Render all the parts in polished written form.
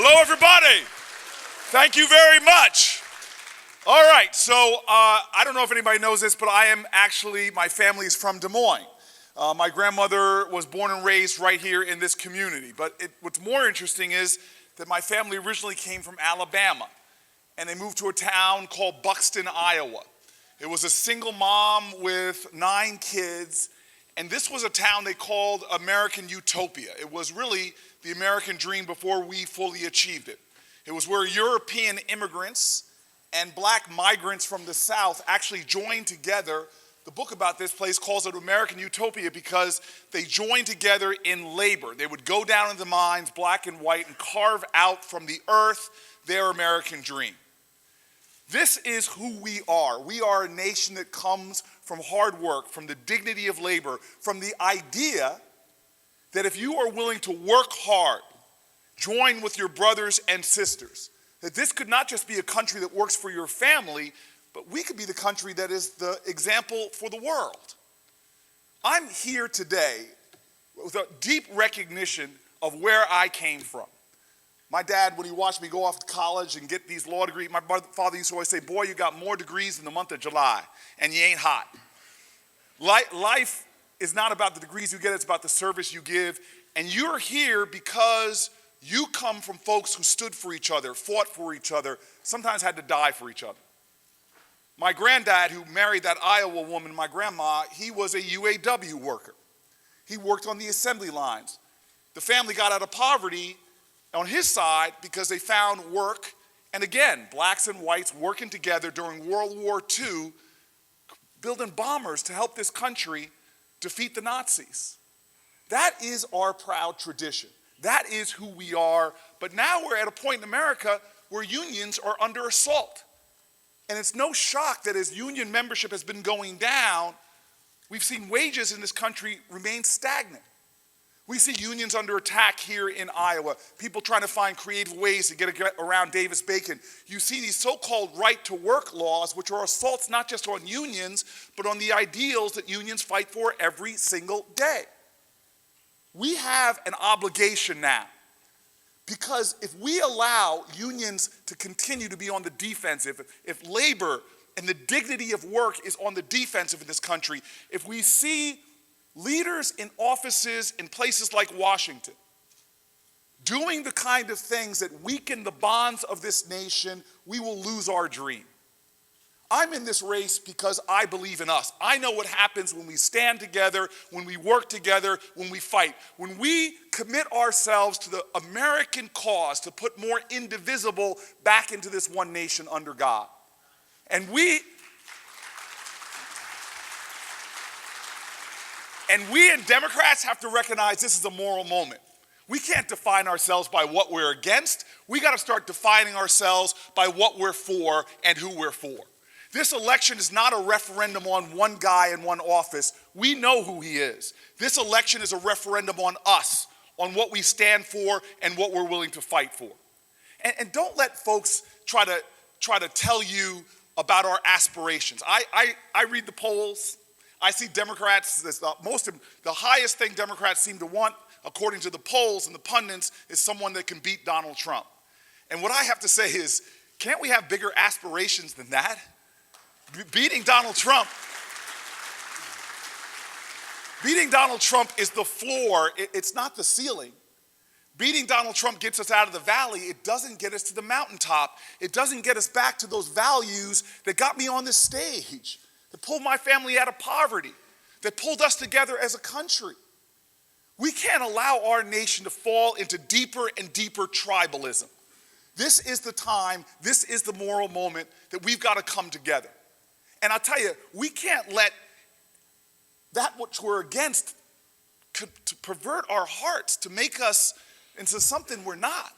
Hello, everybody. Thank you very much. All right, so I don't know if anybody knows this, but my family is from Des Moines. My grandmother was born and raised right here in this community. But what's more interesting is that my family originally came from Alabama, and they moved to a town called Buxton, Iowa. It was a single mom with 9 kids, and this was a town they called American Utopia. It was really the American dream before we fully achieved it. It was where European immigrants and black migrants from the South actually joined together. The book about this place calls it American Utopia because they joined together in labor. They would go down into the mines, black and white, and carve out from the earth their American dream. This is who we are. We are a nation that comes from hard work, from the dignity of labor, from the idea that if you are willing to work hard, join with your brothers and sisters, that this could not just be a country that works for your family, but we could be the country that is the example for the world. I'm here today with a deep recognition of where I came from. My dad, when he watched me go off to college and get these law degrees, my father used to always say, boy, you got more degrees in the month of July, and you ain't hot. Life is not about the degrees you get, it's about the service you give. And you're here because you come from folks who stood for each other, fought for each other, sometimes had to die for each other. My granddad, who married that Iowa woman, my grandma, he was a UAW worker. He worked on the assembly lines. The family got out of poverty on his side because they found work. And again, blacks and whites working together during World War II, building bombers to help this country defeat the Nazis. That is our proud tradition. That is who we are. But now we're at a point in America where unions are under assault. And it's no shock that as union membership has been going down, we've seen wages in this country remain stagnant. We see unions under attack here in Iowa, people trying to find creative ways to get around Davis-Bacon. You see these so-called right-to-work laws, which are assaults not just on unions, but on the ideals that unions fight for every single day. We have an obligation now, because if we allow unions to continue to be on the defensive, if labor and the dignity of work is on the defensive in this country, if we see leaders in offices in places like Washington doing the kind of things that weaken the bonds of this nation, we will lose our dream. I'm in this race because I believe in us. I know what happens when we stand together, when we work together, when we fight. When we commit ourselves to the American cause to put more indivisible back into this one nation under God. And we and Democrats have to recognize this is a moral moment. We can't define ourselves by what we're against. We got to start defining ourselves by what we're for and who we're for. This election is not a referendum on one guy in one office. We know who he is. This election is a referendum on us, on what we stand for and what we're willing to fight for. And don't let folks try to tell you about our aspirations. I read the polls. I see Democrats, the highest thing Democrats seem to want, according to the polls and the pundits, is someone that can beat Donald Trump. And what I have to say is, can't we have bigger aspirations than that? Beating Donald Trump is the floor, it's not the ceiling. Beating Donald Trump gets us out of the valley. It doesn't get us to the mountaintop. It doesn't get us back to those values that got me on this stage, that pulled my family out of poverty, that pulled us together as a country. We can't allow our nation to fall into deeper and deeper tribalism. This is the time, this is the moral moment that we've got to come together. And I'll tell you, we can't let that which we're against to pervert our hearts, to make us into something we're not.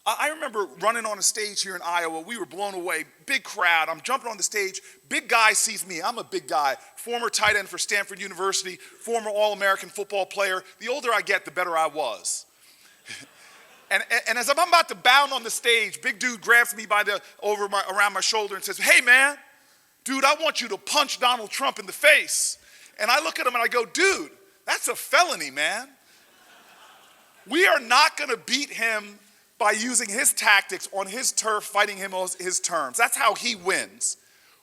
I remember running on a stage here in Iowa. We were blown away, big crowd. I'm jumping on the stage. Big guy sees me. I'm a big guy. Former tight end for Stanford University, former All-American football player. The older I get, the better I was. And as I'm about to bound on the stage, big dude grabs me around my shoulder and says, hey man, dude, I want you to punch Donald Trump in the face. And I look at him and I go, dude, that's a felony, man. We are not going to beat him by using his tactics on his turf, fighting him on his terms. That's how he wins.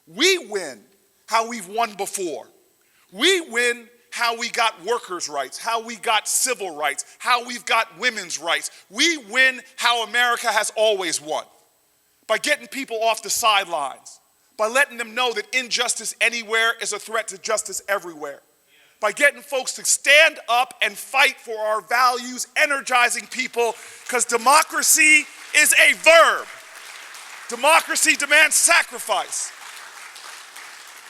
We win how we've won before. We win how we got workers' rights, how we got civil rights, how we've got women's rights. We win how America has always won, by getting people off the sidelines, by letting them know that injustice anywhere is a threat to justice everywhere, by getting folks to stand up and fight for our values, energizing people, because democracy is a verb. Democracy demands sacrifice.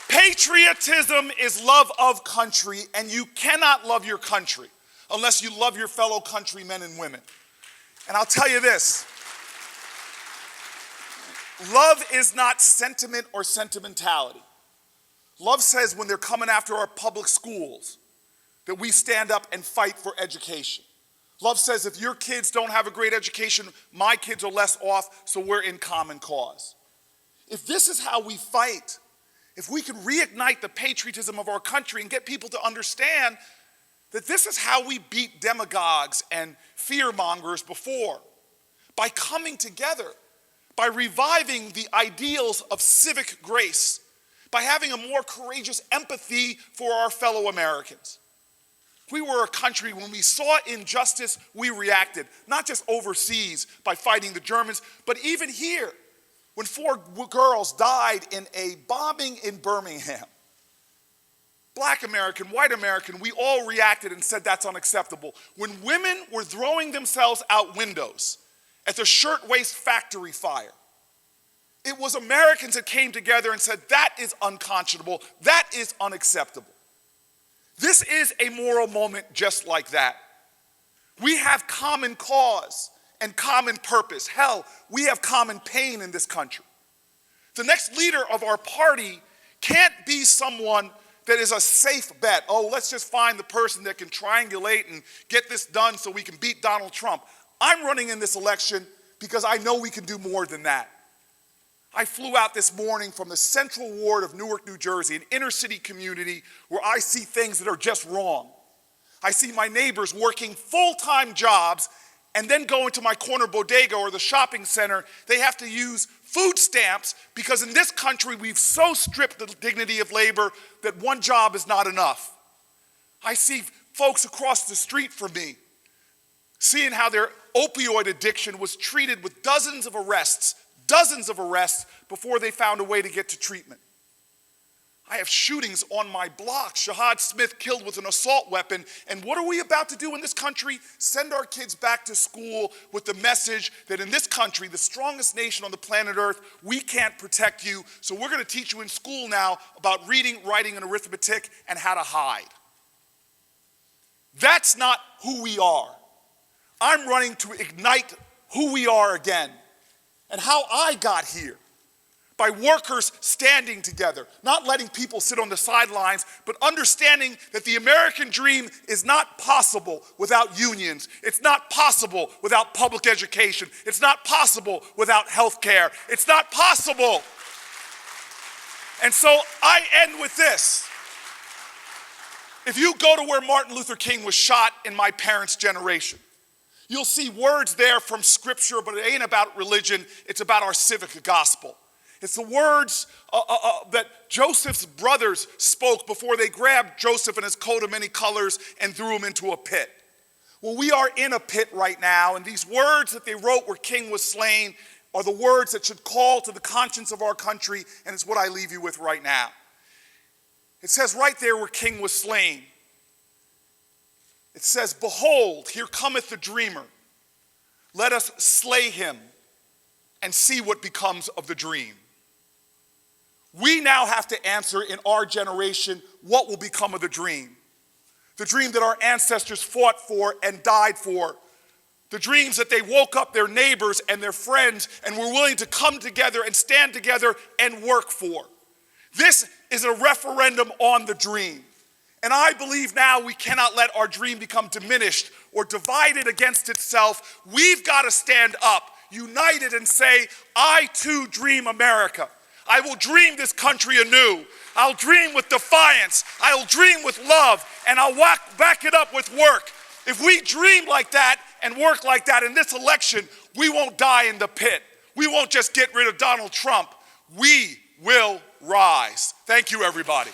Patriotism is love of country, and you cannot love your country unless you love your fellow countrymen and women. And I'll tell you this, love is not sentiment or sentimentality. Love says when they're coming after our public schools, that we stand up and fight for education. Love says if your kids don't have a great education, my kids are less off, so we're in common cause. If this is how we fight, if we can reignite the patriotism of our country and get people to understand that this is how we beat demagogues and fear-mongers before, by coming together, by reviving the ideals of civic grace, by having a more courageous empathy for our fellow Americans. We were a country, when we saw injustice, we reacted, not just overseas by fighting the Germans, but even here, when 4 girls died in a bombing in Birmingham. Black American, white American, we all reacted and said that's unacceptable. When women were throwing themselves out windows at the shirtwaist factory fire, it was Americans that came together and said that is unconscionable, that is unacceptable. This is a moral moment just like that. We have common cause and common purpose. Hell, we have common pain in this country. The next leader of our party can't be someone that is a safe bet. Oh, let's just find the person that can triangulate and get this done so we can beat Donald Trump. I'm running in this election because I know we can do more than that. I flew out this morning from the Central Ward of Newark, New Jersey, an inner city community where I see things that are just wrong. I see my neighbors working full-time jobs and then go into my corner bodega or the shopping center. They have to use food stamps because in this country we've so stripped the dignity of labor that one job is not enough. I see folks across the street from me seeing how their opioid addiction was treated with dozens of arrests before they found a way to get to treatment. I have shootings on my block. Shahad Smith killed with an assault weapon. And what are we about to do in this country? Send our kids back to school with the message that in this country, the strongest nation on the planet Earth, we can't protect you. So we're going to teach you in school now about reading, writing, and arithmetic and how to hide. That's not who we are. I'm running to ignite who we are again. And how I got here, by workers standing together, not letting people sit on the sidelines, but understanding that the American dream is not possible without unions. It's not possible without public education. It's not possible without health care. It's not possible. And so I end with this. If you go to where Martin Luther King was shot in my parents' generation, you'll see words there from Scripture, but it ain't about religion. It's about our civic gospel. It's the words that Joseph's brothers spoke before they grabbed Joseph in his coat of many colors and threw him into a pit. Well, we are in a pit right now, and these words that they wrote where King was slain are the words that should call to the conscience of our country, and it's what I leave you with right now. It says right there where King was slain, it says, "Behold, here cometh the dreamer. Let us slay him and see what becomes of the dream." We now have to answer in our generation what will become of the dream. The dream that our ancestors fought for and died for. The dreams that they woke up their neighbors and their friends and were willing to come together and stand together and work for. This is a referendum on the dream. And I believe now we cannot let our dream become diminished or divided against itself. We've got to stand up, united, and say, I too dream America. I will dream this country anew. I'll dream with defiance. I'll dream with love, and I'll back it up with work. If we dream like that, and work like that in this election, we won't die in the pit. We won't just get rid of Donald Trump. We will rise. Thank you, everybody.